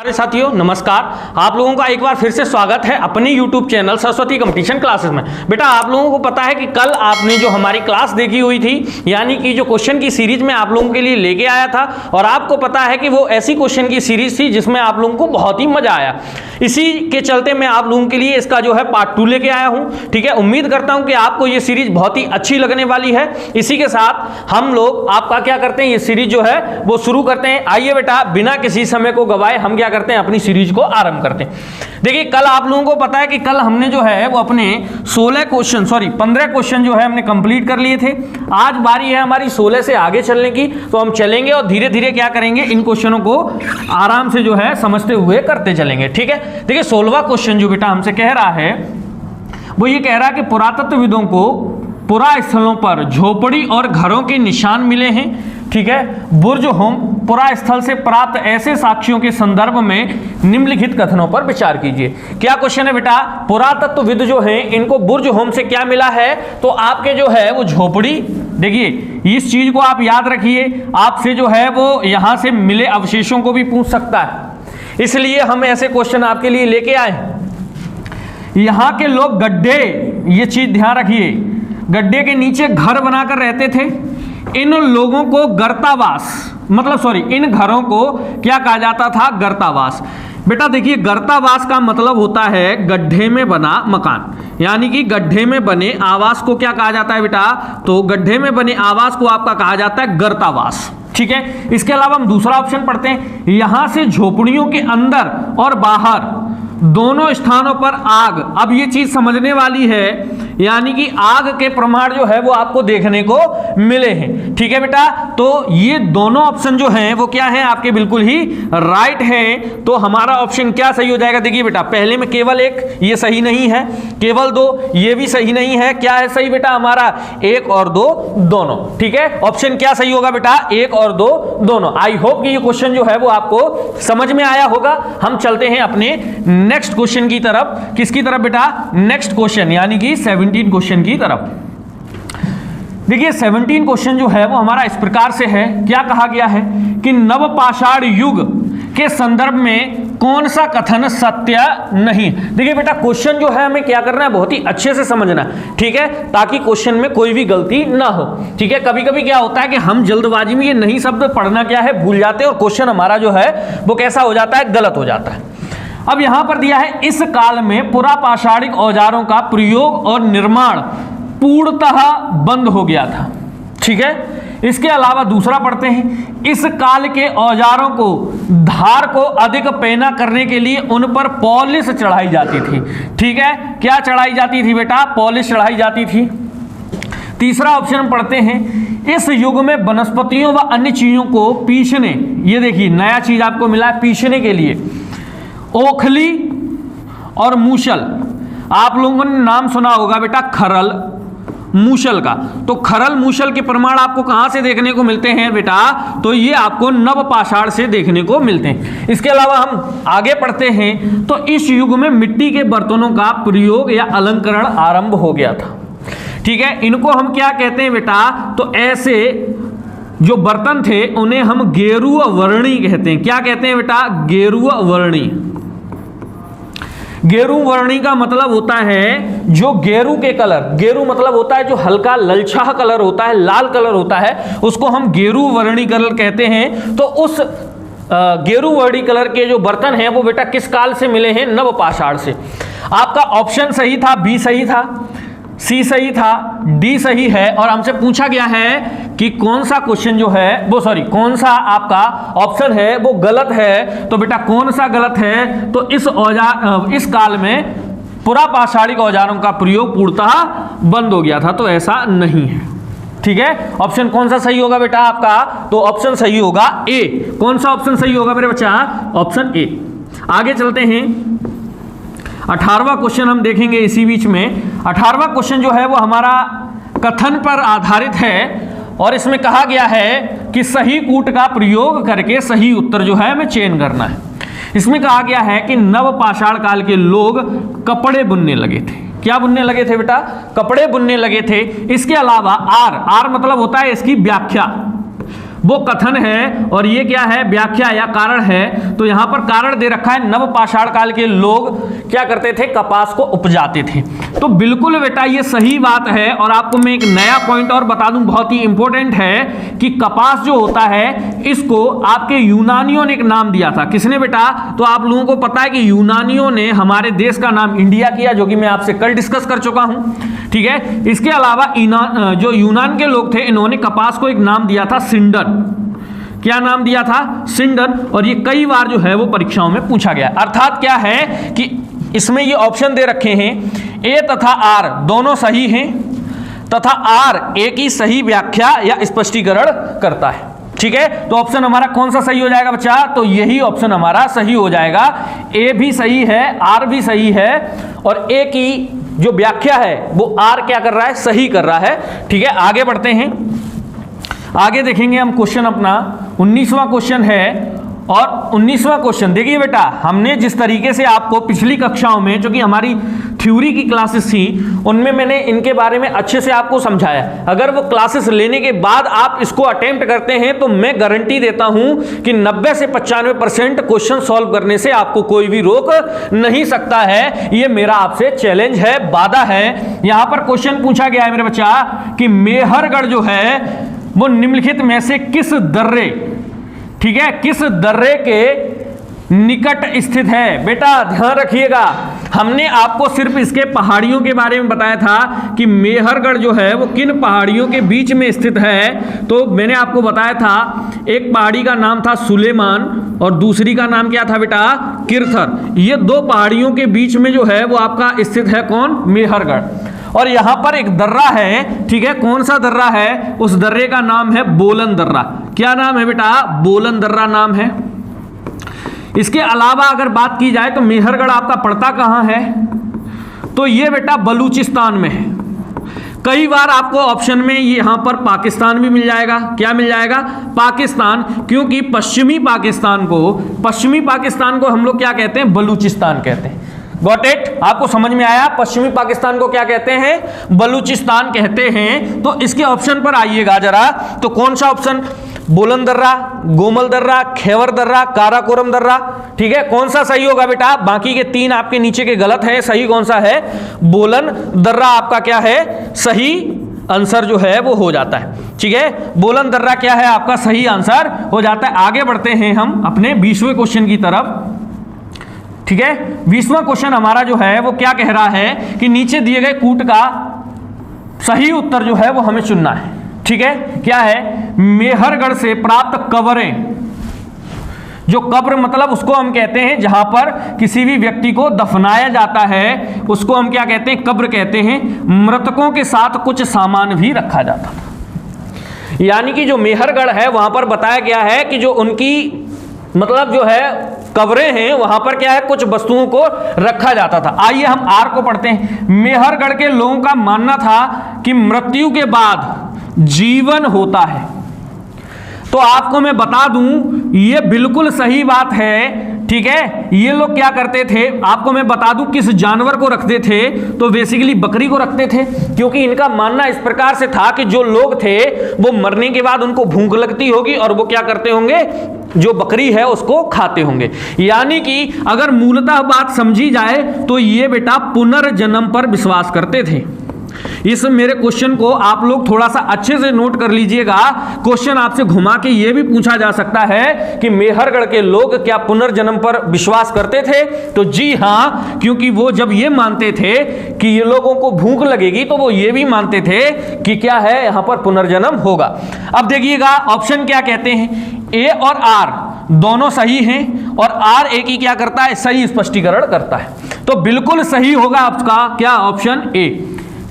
प्यारे साथियों नमस्कार। आप लोगों का एक बार फिर से स्वागत है अपने YouTube channel Saraswati competition classes में। बेटा आप लोगों को पता है कि कल आपने जो हमारी क्लास देखी हुई थी, यानी कि जो क्वेश्चन की सीरीज में आप लोगों के लिए लेके आया था, और आपको पता है कि वो ऐसी क्वेश्चन की सीरीज थी जिसमें आप लोगों को बहुत ही मजा आया। इसी के चलते मैं आप लोगों के लिए इसका जो है पार्ट 2 लेके आया हूँ। ठीक है, उम्मीद करता हूँ कि आपको ये सीरीज बहुत ही अच्छी लगने वाली है। इसी के साथ हम लोग आपका क्या करते हैं, ये सीरीज जो है वो शुरू करते हैं। आइए बेटा बिना किसी समय को गवाए हम क्या करते हैं, अपनी सीरीज को आरंभ करते हैं। देखिए कल आप लोगों को पता है कि कल हमने जो है वो अपने 15 क्वेश्चन जो है हमने कंप्लीट कर लिए थे। आज बारी है हमारी 16 से आगे चलने की, तो हम चलेंगे और धीरे धीरे क्या करेंगे, इन क्वेश्चनों को आराम से जो है समझते हुए करते चलेंगे। ठीक है, देखिए 16वां क्वेश्चन जो बेटा हमसे कह रहा है वो ये कह रहा है कि पुरातत्वविदों को पुरा स्थलों पर झोपड़ी और घरों के निशान मिले हैं। ठीक है, बुर्ज होम पुरा स्थल से प्राप्त ऐसे साक्ष्यों के संदर्भ में निम्नलिखित कथनों पर विचार कीजिए। क्या क्वेश्चन है बेटा, पुरातत्वविद जो हैं इनको बुर्ज होम से क्या मिला है, तो आपके जो है वो झोपड़ी, देखिए इस चीज को आप याद रखिए, आपसे जो है वो यहां से मिले अवशेषों को भी पूछ सकता है, इसलिए हम ऐसे क्वेश्चन आपके लिए लेके आए। यहां के लोग गड्ढे, ये चीज ध्यान रखिए, गड्ढे के नीचे घर बनाकर रहते थे। इन लोगों को गर्तावास इन घरों को क्या कहा जाता था, गर्तावास। बेटा देखिए गर्तावास का मतलब होता है गड्ढे में बना मकान, यानी कि गड्ढे में बने आवास को क्या कहा जाता है बेटा, तो गड्ढे में बने आवास को आपका कहा जाता है गर्तावास। ठीक है, इसके अलावा हम दूसरा ऑप्शन पढ़ते हैं, यहां से झोपड़ियों के अंदर और बाहर दोनों स्थानों पर आग। अब ये चीज समझने वाली है, यानी कि आग के प्रमाण जो है वो आपको देखने को मिले हैं। ठीक है बेटा, तो ये दोनों ऑप्शन जो हैं वो क्या हैं, आपके बिल्कुल ही राइट हैं। तो हमारा ऑप्शन क्या सही हो जाएगा, देखिए बेटा पहले में केवल एक ये सही नहीं है, केवल 2 ये भी सही नहीं है। क्या है सही बेटा हमारा, 1 और 2 दोनों। ठीक है, ऑप्शन क्या सही होगा बेटा, 1 और 2 दोनों। आई होप कि ये क्वेश्चन जो है वो आपको समझ में आया होगा। हम चलते हैं अपने नेक्स्ट क्वेश्चन की तरफ। किसकी तरफ बेटा, नेक्स्ट क्वेश्चन यानी कि 17 क्वेश्चन की तरफ। देखिए 17 क्वेश्चन जो है वो हमारा इस प्रकार से है, क्या कहा गया है कि नवपाषाण युग के संदर्भ में कौन सा कथन सत्य नहीं। देखिए बेटा क्वेश्चन जो है हमें क्या करना है, बहुत ही अच्छे से समझना है। ठीक है, ताकि क्वेश्चन में कोई भी गलती ना हो। ठीक है, कभी कभी क्या होता है कि हम जल्दबाजी में ये नई शब्द पढ़ना क्या है भूल जाते हैं, और क्वेश्चन हमारा जो है वो कैसा हो जाता है, गलत हो जाता है। अब यहां पर दिया है, इस काल में पुरापाषाणिक औजारों का प्रयोग और निर्माण पूर्णतः बंद हो गया था। ठीक है, इसके अलावा दूसरा पढ़ते हैं, इस काल के औजारों को धार को अधिक पैना करने के लिए उन पर पॉलिश चढ़ाई जाती थी। ठीक है, क्या चढ़ाई जाती थी बेटा, पॉलिश चढ़ाई जाती थी। तीसरा ऑप्शन पढ़ते हैं, इस युग में वनस्पतियों व अन्य चीजों को पीसने, ये देखिए नया चीज आपको मिला है पीसने के लिए, ओखली और मूसल। आप लोगों ने नाम सुना होगा बेटा खरल मूसल का, तो खरल मूसल के प्रमाण आपको कहां से देखने को मिलते हैं बेटा, तो ये आपको नवपाषाण से देखने को मिलते हैं। इसके अलावा हम आगे पढ़ते हैं, तो इस युग में मिट्टी के बर्तनों का प्रयोग या अलंकरण आरंभ हो गया था। ठीक है, इनको हम क्या कहते हैं बेटा, तो ऐसे जो बर्तन थे उन्हें हम गेरुआ वर्णी कहते हैं। क्या कहते हैं बेटा, गेरुआ वर्णी। गेरू वर्णी का मतलब होता है जो गेरू के कलर, गेरू मतलब होता है जो हल्का ललछा कलर होता है, लाल कलर होता है, उसको हम गेरू वर्णी कलर कहते हैं। तो उस गेरू वर्णी कलर के जो बर्तन हैं वो बेटा किस काल से मिले हैं, नवपाषाण से। आपका ऑप्शन सही था, बी सही था, सी सही था, डी सही है, और हमसे पूछा गया है कि कौन सा क्वेश्चन जो है वो कौन सा आपका ऑप्शन है वो गलत है। तो बेटा कौन सा गलत है, तो इस काल में पुरापाषाणिक औजारों का प्रयोग पूर्णतः बंद हो गया था, तो ऐसा नहीं है। ठीक है, ऑप्शन कौन सा सही होगा बेटा आपका, तो ऑप्शन सही होगा ए। कौन सा ऑप्शन सही होगा मेरे बच्चा, ऑप्शन ए। आगे चलते हैं, 18वां क्वेश्चन हम देखेंगे इसी बीच में। 18वां क्वेश्चन जो है वो हमारा कथन पर आधारित है, और इसमें कहा गया है कि सही कूट का प्रयोग करके सही उत्तर जो है हमें चयन करना है। इसमें कहा गया है कि नवपाषाण काल के लोग कपड़े बुनने लगे थे। क्या बुनने लगे थे बेटा, कपड़े बुनने लगे थे। इसके अलावा आर मतलब होता है इसकी व्याख्या, वो कथन है और ये क्या है, व्याख्या या कारण है। तो यहां पर कारण दे रखा है, नव पाषाण काल के लोग क्या करते थे, कपास को उपजाते थे। तो बिल्कुल बेटा ये सही बात है। और आपको मैं एक नया पॉइंट और बता दूं, बहुत ही इंपॉर्टेंट है कि कपास जो होता है इसको आपके यूनानियों ने एक नाम दिया था। किसने बेटा, तो आप लोगों को पता है कि यूनानियों ने हमारे देश का नाम इंडिया किया, जो कि मैं आपसे कल डिस्कस कर चुका हूं, ठीक है। इसके अलावा जो यूनान के लोग थे, इन्होंने कपास को एक नाम दिया था सिंडन। क्या नाम दिया था, सिंडन। और ये कई बार जो है वो परीक्षाओं में पूछा गया। अर्थात क्या है कि इसमें ये ऑप्शन दे रखे हैं, ए तथा आर दोनों सही हैं तथा आर ए की सही व्याख्या या स्पष्टीकरण करता है, ठीक है। तो ऑप्शन हमारा कौन सा सही हो जाएगा बच्चा, तो यही ऑप्शन हमारा सही हो जाएगा। ए भी सही है, आर भी सही है, और ए की जो व्याख्या है वो आर क्या कर रहा है, सही कर रहा है, ठीक है। आगे बढ़ते हैं, आगे देखेंगे हम क्वेश्चन अपना 19वां क्वेश्चन है। और 19वां क्वेश्चन देखिए बेटा, हमने जिस तरीके से आपको पिछली कक्षाओं में, जो कि हमारी थ्योरी की क्लासेस थी, उनमें मैंने इनके बारे में अच्छे से आपको समझाया। अगर वो क्लासेस लेने के बाद आप इसको अटेम्प्ट करते हैं तो मैं गारंटी देता हूं कि 90 से 95% क्वेश्चन सॉल्व करने से आपको कोई भी रोक नहीं सकता है। ये मेरा आपसे चैलेंज है, वादा है। यहां पर क्वेश्चन पूछा गया है मेरे बच्चा कि मेहरगढ़ जो है वो निम्नलिखित में से किस दर्रे, ठीक है, किस दर्रे के निकट स्थित है। बेटा ध्यान रखिएगा, हमने आपको सिर्फ इसके पहाड़ियों के बारे में बताया था कि मेहरगढ़ जो है वो किन पहाड़ियों के बीच में स्थित है। तो मैंने आपको बताया था, एक पहाड़ी का नाम था सुलेमान और दूसरी का नाम क्या था बेटा, किरथर। ये दो पहाड़ियों के बीच में जो है वो आपका स्थित है कौन, मेहरगढ़। और यहां पर एक दर्रा है, ठीक है, कौन सा दर्रा है, उस दर्रे का नाम है बोलन दर्रा। क्या नाम है बेटा, बोलन दर्रा नाम है। इसके अलावा अगर बात की जाए तो मेहरगढ़ आपका पड़ता कहां है, तो ये बेटा बलूचिस्तान में है। कई बार आपको ऑप्शन में यहां पर पाकिस्तान भी मिल जाएगा। क्या मिल जाएगा, पाकिस्तान, क्योंकि पश्चिमी पाकिस्तान को हम लोग क्या कहते हैं, बलूचिस्तान कहते हैं। गॉट इट, आपको समझ में आया। पश्चिमी पाकिस्तान को क्या कहते हैं, बलूचिस्तान कहते हैं। तो इसके ऑप्शन पर आइएगा जरा, तो कौन सा ऑप्शन, बोलन दर्रा, गोमल दर्रा, खैबर दर्रा, काराकोरम दर्रा, ठीक है, कौन सा सही होगा बेटा। बाकी के तीन आपके नीचे के गलत है, सही कौन सा है, बोलन दर्रा आपका क्या है, सही आंसर जो है वो हो जाता है, ठीक है। बोलन दर्रा क्या है आपका सही आंसर हो जाता है। आगे बढ़ते हैं हम अपने 20वें क्वेश्चन की तरफ, ठीक है। 20वां क्वेश्चन हमारा जो है वो क्या कह रहा है कि नीचे दिए गए कूट का सही उत्तर जो है वो हमें चुनना है, ठीक है। क्या है, मेहरगढ़ से प्राप्त कब्रें, जो कब्र मतलब उसको हम कहते हैं जहां पर किसी भी व्यक्ति को दफनाया जाता है, उसको हम क्या कहते हैं, कब्र कहते हैं। मृतकों के साथ कुछ सामान भी रखा जाता था। यानी कि जो मेहरगढ़ है वहां पर बताया गया है कि जो उनकी मतलब जो है कब्रें हैं, वहां पर क्या है, कुछ वस्तुओं को रखा जाता था। आइए हम आर को पढ़ते हैं। मेहरगढ़ के लोगों का मानना था कि मृत्यु के बाद जीवन होता है। तो आपको मैं बता दूं ये बिल्कुल सही बात है, ठीक है। ये लोग क्या करते थे, आपको मैं बता दूं किस जानवर को रखते थे, तो बेसिकली बकरी को रखते थे, क्योंकि इनका मानना इस प्रकार से था कि जो लोग थे वो मरने के बाद उनको भूख लगती होगी और वो क्या करते होंगे, जो बकरी है उसको खाते होंगे। यानी कि अगर मूलतः बात समझी जाए तो ये बेटा पुनर्जन्म पर विश्वास करते थे। इस मेरे क्वेश्चन को आप लोग थोड़ा सा अच्छे से नोट कर लीजिएगा। क्वेश्चन आपसे घुमा के यह भी पूछा जा सकता है कि मेहरगढ़ के लोग क्या पुनर्जन्म पर विश्वास करते थे, तो जी हां, क्योंकि वो जब ये मानते थे कि ये लोगों को भूख लगेगी तो वो ये भी मानते थे कि क्या है, यहां पर पुनर्जन्म होगा। अब देखिएगा ऑप्शन क्या कहते हैं, ए और आर दोनों सही हैं और आर ए की क्या करता है, सही स्पष्टीकरण करता है। तो बिल्कुल सही होगा आपका क्या, ऑप्शन ए,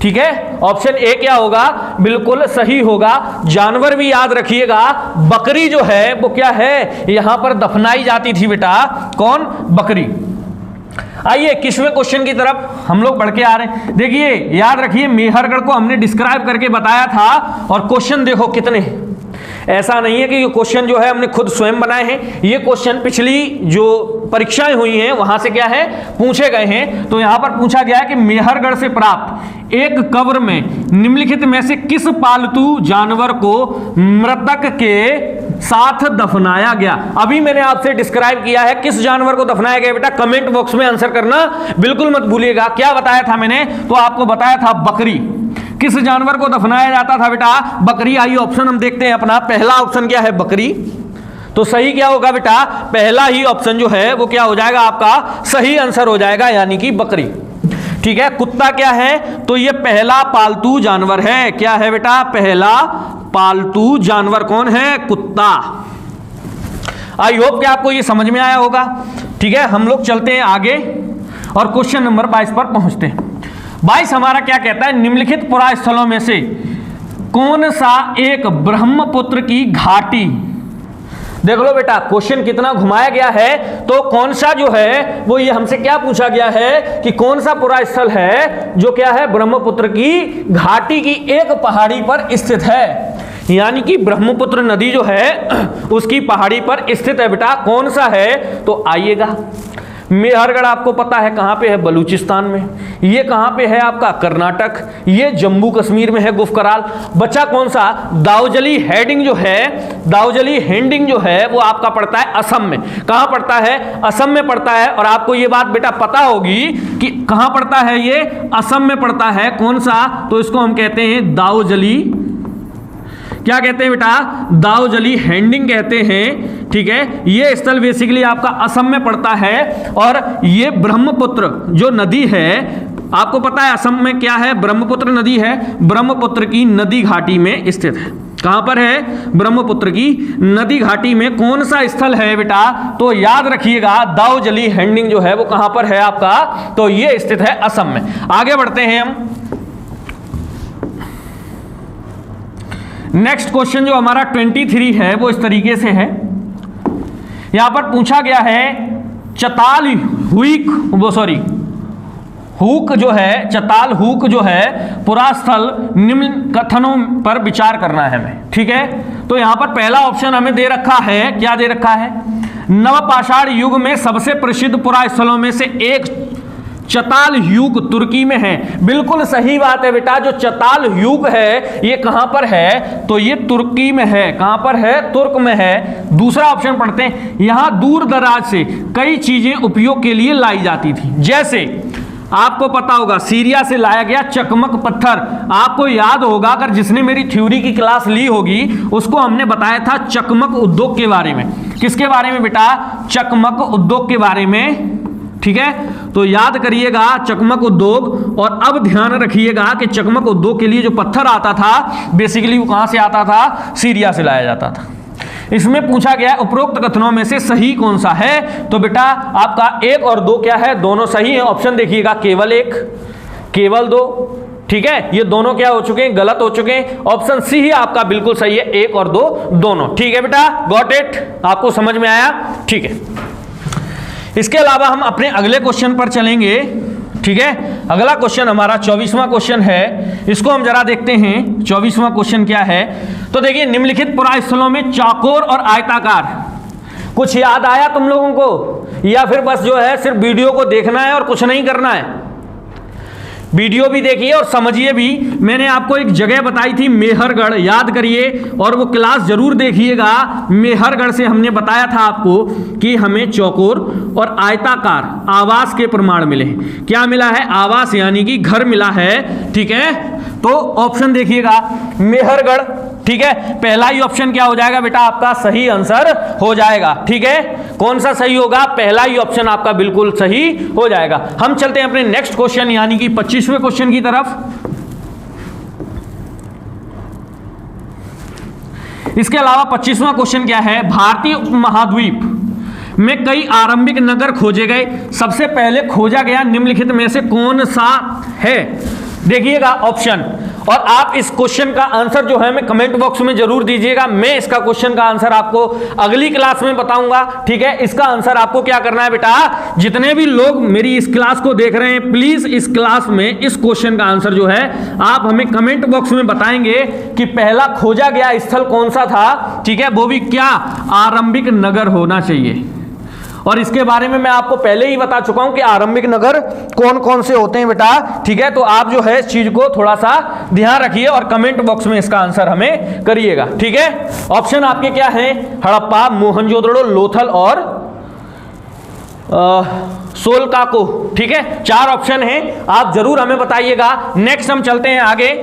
ठीक है। ऑप्शन ए क्या होगा, बिल्कुल सही होगा। जानवर भी याद रखिएगा, बकरी जो है वो क्या है, यहां पर दफनाई जाती थी बेटा, कौन, बकरी। आइए 21वें क्वेश्चन की तरफ हम लोग बढ़ के आ रहे हैं। देखिए याद रखिए, मेहरगढ़ को हमने डिस्क्राइब करके बताया था और क्वेश्चन देखो कितने, ऐसा नहीं है कि ये क्वेश्चन जो है हमने खुद स्वयं बनाए हैं, ये क्वेश्चन पिछली जो परीक्षाएं हुई हैं वहां से क्या है पूछे गए हैं। तो यहां पर पूछा गया है कि मेहरगढ़ से प्राप्त एक कब्र में निम्नलिखित में से किस पालतू जानवर को मृतक के साथ दफनाया गया। अभी मैंने आपसे डिस्क्राइब किया है किस जानवर को दफनाया गया। बेटा कमेंट बॉक्स में आंसर करना बिल्कुल मत भूलिएगा। क्या बताया था मैंने, तो आपको बताया था बकरी। किस जानवर को दफनाया जाता था बेटा, बकरी। आइए ऑप्शन हम देखते हैं अपना। पहला ऑप्शन क्या है, बकरी। तो सही क्या होगा बेटा, पहला ही ऑप्शन जो है वो क्या हो जाएगा, आपका सही आंसर हो जाएगा, यानी कि बकरी। ठीक है। कुत्ता क्या है, तो ये पहला पालतू जानवर है। क्या है बेटा, पहला पालतू जानवर कौन है, कुत्ता। आई होप कि आपको ये समझ में आया होगा। ठीक है, हम लोग चलते हैं आगे और क्वेश्चन नंबर 22 पर पहुंचते हैं। 22 हमारा क्या कहता है, निम्नलिखित पुरा स्थलों में से कौन सा एक ब्रह्मपुत्र की घाटी। देख लो बेटा क्वेश्चन कितना घुमाया गया है। तो कौन सा जो है वो ये हमसे क्या पूछा गया है कि कौन सा पुरा स्थल है जो क्या है, ब्रह्मपुत्र की घाटी की एक पहाड़ी पर स्थित है, यानी कि ब्रह्मपुत्र नदी जो है उसकी पहाड़ी पर स्थित है। बेटा कौन सा है, तो आइएगा। मेहरगढ़ आपको पता है कहां पे है, बलूचिस्तान में। ये कहां पे है आपका, कर्नाटक। ये जम्मू कश्मीर में है, गुफकराल। बचा कौन सा, दाउजली हेडिंग जो है, दाउजली हेडिंग जो है वो आपका पड़ता है असम में। कहां पड़ता है, असम में पड़ता है। और आपको ये बात बेटा पता होगी कि कहां पड़ता है, ये असम में पड़ता है। कौन सा, तो इसको हम कहते हैं दाउजली, क्या कहते हैं बेटा, दाउजली हेडिंग कहते हैं। ठीक है, ये स्थल बेसिकली आपका असम में पड़ता है। और ये ब्रह्मपुत्र जो नदी है, आपको पता है असम में क्या है, ब्रह्मपुत्र नदी है। ब्रह्मपुत्र की नदी घाटी में स्थित है। कहां पर है, ब्रह्मपुत्र की नदी घाटी में। कौन सा स्थल है बेटा, तो याद रखिएगा दाउजली हेडिंग जो है वो कहां पर है आपका, तो ये स्थित है असम में। आगे बढ़ते हैं हम। नेक्स्ट क्वेश्चन जो हमारा 23 है वो इस तरीके से है। यहां पर पूछा गया है चताल हुक जो है, चताल हुक जो है पुरा स्थल निम्न कथनों पर विचार करना है हमें। ठीक है, तो यहां पर पहला ऑप्शन हमें दे रखा है, क्या दे रखा है, नवपाषाण युग में सबसे प्रसिद्ध पुरा स्थलों में से एक चताल युग तुर्की में है। बिल्कुल सही बात है बेटा, जो चताल युग है ये कहां पर है, तो ये तुर्की में है। कहां पर है, तुर्क में है। दूसरा ऑप्शन पढ़ते हैं, यहां दूर दराज से कई चीजें उपयोग के लिए लाई जाती थी। जैसे आपको पता होगा सीरिया से लाया गया चकमक पत्थर। आपको याद होगा, अगर जिसने मेरी थ्योरी की क्लास ली होगी उसको हमने बताया था चकमक उद्योग के बारे में। किसके बारे में बेटा, चकमक उद्योग के बारे में। ठीक है, तो याद करिएगा चकमक उद्योग। और अब ध्यान रखिएगा कि चकमक उद्योग के लिए जो पत्थर आता था बेसिकली वो कहां से आता था, सीरिया से लाया जाता था। इसमें पूछा गया उपरोक्त कथनों में से सही कौन सा है, तो बेटा आपका 1 और 2 क्या है, दोनों सही है। ऑप्शन देखिएगा, केवल 1, केवल 2। ठीक है, ये दोनों क्या हो चुके हैं, गलत हो चुके हैं। ऑप्शन सी ही आपका बिल्कुल सही है, 1 और 2 दोनों। ठीक है बेटा, गॉट इट, आपको समझ में आया। ठीक है, इसके अलावा हम अपने अगले क्वेश्चन पर चलेंगे। ठीक है, अगला क्वेश्चन हमारा 24वां क्वेश्चन है। इसको हम जरा देखते हैं 24वां क्वेश्चन क्या है। तो देखिए, निम्नलिखित पुरा स्थलों में चौकोर और आयताकार, कुछ याद आया तुम लोगों को, या फिर बस जो है सिर्फ वीडियो को देखना है और कुछ नहीं करना है। वीडियो भी देखिए और समझिए भी। मैंने आपको एक जगह बताई थी मेहरगढ़, याद करिए और वो क्लास जरूर देखिएगा। मेहरगढ़ से हमने बताया था आपको कि हमें चौकोर और आयताकार आवास के प्रमाण मिले। क्या मिला है, आवास यानी कि घर मिला है। ठीक है, तो ऑप्शन देखिएगा मेहरगढ़। ठीक है, पहला ही ऑप्शन क्या हो जाएगा बेटा, आपका सही आंसर हो जाएगा। ठीक है, कौन सा सही होगा, पहला ही ऑप्शन आपका बिल्कुल सही हो जाएगा। हम चलते हैं अपने नेक्स्ट क्वेश्चन यानी कि 25वें क्वेश्चन की तरफ। इसके अलावा 25वां क्वेश्चन क्या है, भारतीय उपमहाद्वीप में कई आरंभिक नगर खोजे गए, सबसे पहले खोजा गया निम्नलिखित में से कौन सा है। देखिएगा ऑप्शन, और आप इस क्वेश्चन का आंसर जो है मैं कमेंट बॉक्स में जरूर दीजिएगा। मैं इसका क्वेश्चन का आंसर आपको अगली क्लास में बताऊंगा, ठीक है। इसका आंसर आपको क्या करना है बेटा, जितने भी लोग मेरी इस क्लास को देख रहे हैं, प्लीज इस क्लास में इस क्वेश्चन का आंसर जो है आप हमें कमेंट बॉक्स में बताएंगे कि पहला खोजा गया स्थल कौन सा था, ठीक है, वो भी क्या, आरंभिक नगर होना चाहिए। और इसके बारे में मैं आपको पहले ही बता चुका हूं कि आरंभिक नगर कौन कौन से होते हैं बेटा, ठीक है। तो आप जो है इस चीज को थोड़ा सा ध्यान रखिए और कमेंट बॉक्स में इसका आंसर हमें करिएगा, ठीक है। ऑप्शन आपके क्या हैं, हड़प्पा, मोहनजोदड़ो, लोथल और सोलकाको, ठीक है। 4 ऑप्शन हैं, आप जरूर हमें बताइएगा। नेक्स्ट हम चलते हैं आगे,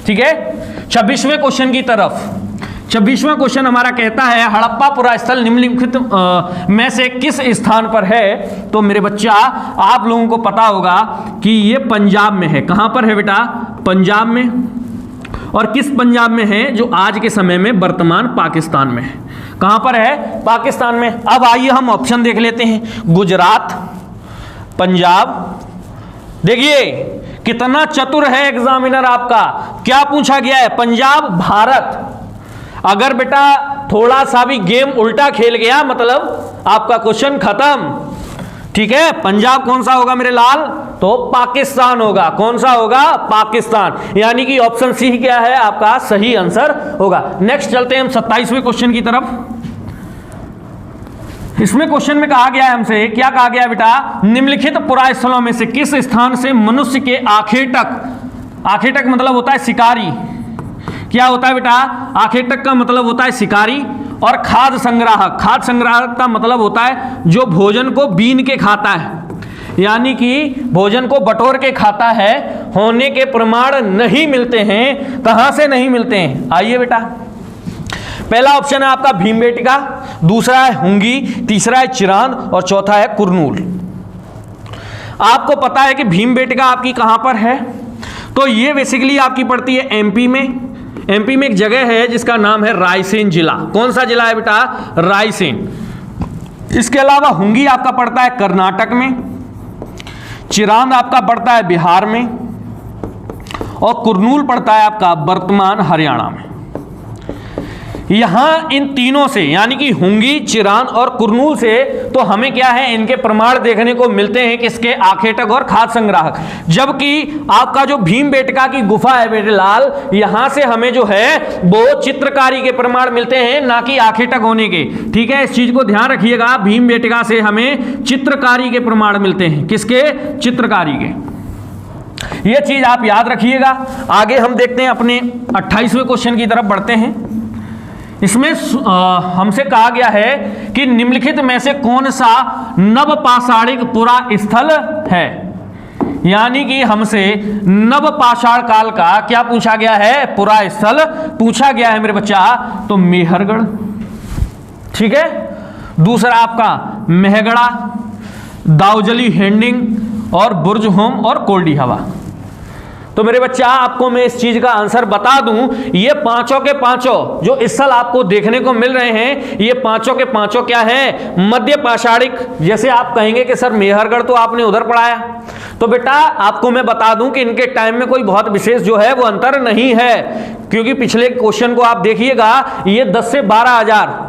ठीक है, 26वें क्वेश्चन की तरफ। 26वां क्वेश्चन हमारा कहता है हड़प्पा पुरा स्थल निम्नलिखित में से किस स्थान पर है। तो मेरे बच्चा आप लोगों को पता होगा कि ये पंजाब में है। कहां पर है बेटा, पंजाब में। और किस पंजाब में है, जो आज के समय में वर्तमान पाकिस्तान में है। कहां पर है, पाकिस्तान में। अब आइए हम ऑप्शन देख लेते हैं, गुजरात, पंजाब। देखिए कितना चतुर है एग्जामिनर आपका, क्या पूछा गया है, पंजाब, भारत। अगर बेटा थोड़ा सा भी गेम उल्टा खेल गया मतलब आपका क्वेश्चन खत्म, ठीक है। पंजाब कौन सा होगा मेरे लाल, तो पाकिस्तान होगा। कौन सा होगा, पाकिस्तान, यानी कि ऑप्शन सी क्या है आपका सही आंसर होगा। नेक्स्ट चलते हैं हम 27वें क्वेश्चन की तरफ। इसमें क्वेश्चन में कहा गया है हमसे, क्या कहा गया है बेटा, निम्नलिखित पुरा स्थलों में से किस स्थान से मनुष्य के आखेटक, आखेटक मतलब होता है शिकारी, क्या होता है बेटा, आखेटक का मतलब होता है शिकारी। और खाद्य संग्राहक, खाद्य संग्राहक का मतलब होता है जो भोजन को बीन के खाता है, यानी कि भोजन को बटोर के खाता है, होने के प्रमाण नहीं मिलते हैं। कहां से नहीं मिलते हैं, आइए बेटा। पहला ऑप्शन है आपका भीमबेटका, दूसरा है हुंगी, तीसरा है चिरांद और चौथा है कुरनूल। आपको पता है कि भीमबेटका आपकी कहां पर है, तो ये बेसिकली आपकी पड़ती है एमपी में। एमपी में एक जगह है जिसका नाम है रायसेन जिला। कौन सा जिला है बेटा, रायसेन। इसके अलावा हुंगी आपका पड़ता है कर्नाटक में, चिरांद आपका पड़ता है बिहार में और कुरनूल पड़ता है आपका वर्तमान हरियाणा में। यहां इन तीनों से यानी कि हुंगी, चिरांद और कुरनूल से तो हमें क्या है, इनके प्रमाण देखने को मिलते हैं, किसके, आखेटक और खाद्य संग्राहक। जबकि आपका जो भीमबेटका की गुफा है बेटे लाल, यहां से हमें जो है वो चित्रकारी के प्रमाण मिलते हैं, ना कि आखेटक होने के, ठीक है। इस चीज को ध्यान रखिएगा, भीमबेटका से हमें चित्रकारी के प्रमाण मिलते हैं, किसके, चित्रकारी के। यह चीज आप याद रखिएगा। आगे हम देखते हैं अपने 28वें क्वेश्चन की तरफ बढ़ते हैं। इसमें हमसे कहा गया है कि निम्नलिखित में से कौन सा नवपाषाणिक पुरा स्थल है, यानी कि हमसे नवपाषाण काल का क्या पूछा गया है, पुरा स्थल पूछा गया है मेरे बच्चा। तो मेहरगढ़, ठीक है। दूसरा आपका मेहगढ़ा, दाऊजली हेंडिंग और बुर्ज होम और कोल्डी हवा। तो मेरे बच्चा आपको मैं इस चीज का आंसर बता दूं, ये पांचों के पांचों जो स्थल आपको देखने को मिल रहे हैं, ये पांचों के पांचों क्या है, मध्य पाषाणिक। जैसे आप कहेंगे कि सर मेहरगढ़ तो आपने उधर पढ़ाया, तो बेटा आपको मैं बता दूं कि इनके टाइम में कोई बहुत विशेष जो है वो अंतर नहीं है, क्योंकि पिछले क्वेश्चन को आप देखिएगा, ये 10 से 12,000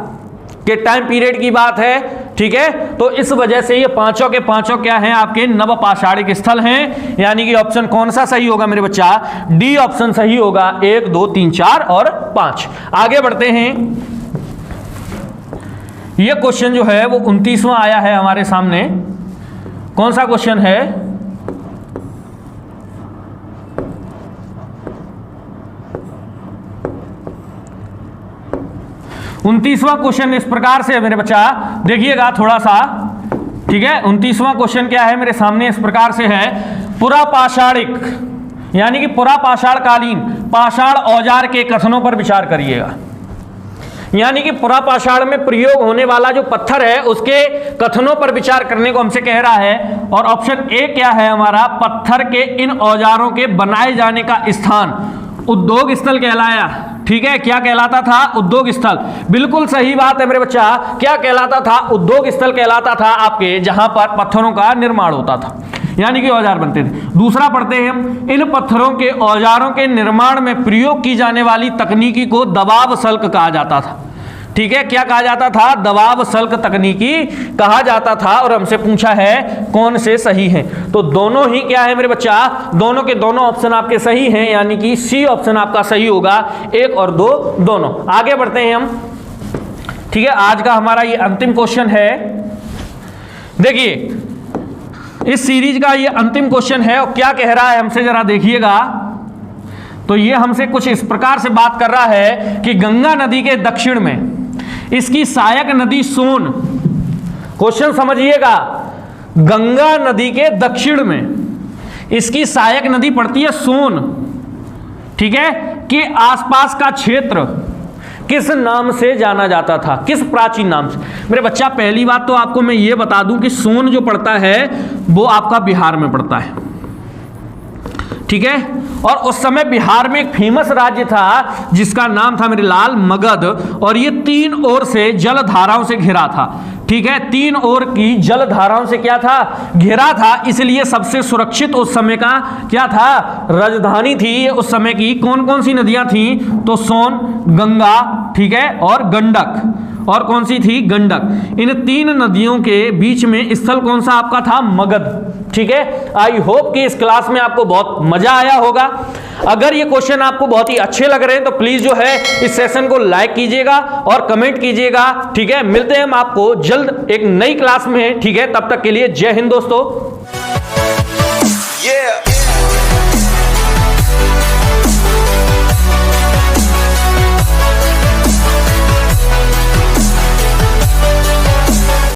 के टाइम पीरियड की बात है, ठीक है। तो इस वजह से ये पांचों के पांचों क्या हैं, आपके नवपाषाणिक स्थल हैं। यानी कि ऑप्शन कौन सा सही होगा मेरे बच्चा, डी ऑप्शन सही होगा, 1, 2, 3, 4 और 5। आगे बढ़ते हैं। ये क्वेश्चन जो है वो 29वां आया है हमारे सामने। कौन सा क्वेश्चन है, उनतीसवां क्वेश्चन इस प्रकार से है मेरे बच्चा, देखिएगा थोड़ा सा, ठीक है। 29वां क्वेश्चन क्या है मेरे सामने, इस प्रकार से है, पुरापाषाणिक यानी कि पुरापाषाण कालीन पाषाण औजार के कथनों पर विचार करिएगा। यानी कि पुरापाषाण में प्रयोग होने वाला जो पत्थर है उसके कथनों पर विचार करने को हमसे कह रहा है। और ऑप्शन ए क्या है हमारा, पत्थर के इन औजारों के बनाए जाने का स्थान उद्योग स्थल कहलाया, ठीक है। क्या कहलाता था, उद्योग स्थल। बिल्कुल सही बात है मेरे बच्चा, क्या कहलाता था, उद्योग स्थल कहलाता था आपके, जहां पर पत्थरों का निर्माण होता था। यानी कि औजार बनते थे। दूसरा पढ़ते हैं हम, इन पत्थरों के औजारों के निर्माण में प्रयोग की जाने वाली तकनीकी को दबाव सल्क कहा जाता था। ठीक है, क्या कहा जाता था? दबाव सल्क तकनीकी कहा जाता था। और हमसे पूछा है कौन से सही हैं, तो दोनों ही क्या है मेरे बच्चा, दोनों के दोनों ऑप्शन आपके सही हैं, यानी कि सी ऑप्शन आपका सही होगा, 1 और 2 दोनों। आगे बढ़ते हैं हम। ठीक है, आज का हमारा ये अंतिम क्वेश्चन है। देखिए इस सीरीज का ये अंतिम क्वेश्चन है और क्या कह रहा है हमसे, जरा देखिएगा। तो ये हमसे कुछ इस प्रकार से बात कर रहा है कि गंगा नदी के दक्षिण में इसकी सहायक नदी सोन, क्वेश्चन समझिएगा, गंगा नदी के दक्षिण में इसकी सहायक नदी पड़ती है सोन, ठीक है, के आसपास का क्षेत्र किस नाम से जाना जाता था, किस प्राचीन नाम से? मेरे बच्चा पहली बात तो आपको मैं ये बता दूं कि सोन जो पड़ता है वो आपका बिहार में पड़ता है, ठीक है। और उस समय बिहार में एक फेमस राज्य था जिसका नाम था मेरे लाल मगध, और ये 3 ओर से जल धाराओं से घिरा था, ठीक है, 3 ओर की जल धाराओं से क्या था, घिरा था। इसलिए सबसे सुरक्षित उस समय का क्या था, राजधानी थी उस समय की। कौन कौन सी नदियां थी, तो सोन, गंगा, ठीक है, और गंडक, और कौन सी थी, गंडक। इन 3 नदियों के बीच में स्थल कौन सा आपका था, मगध, ठीक है। आई होप कि इस क्लास में आपको बहुत मजा आया होगा। अगर ये क्वेश्चन आपको बहुत ही अच्छे लग रहे हैं तो प्लीज जो है इस सेशन को लाइक कीजिएगा और कमेंट कीजिएगा, ठीक है। मिलते हैं हम आपको जल्द एक नई क्लास में, ठीक है। तब तक के लिए जय हिंद दोस्तों।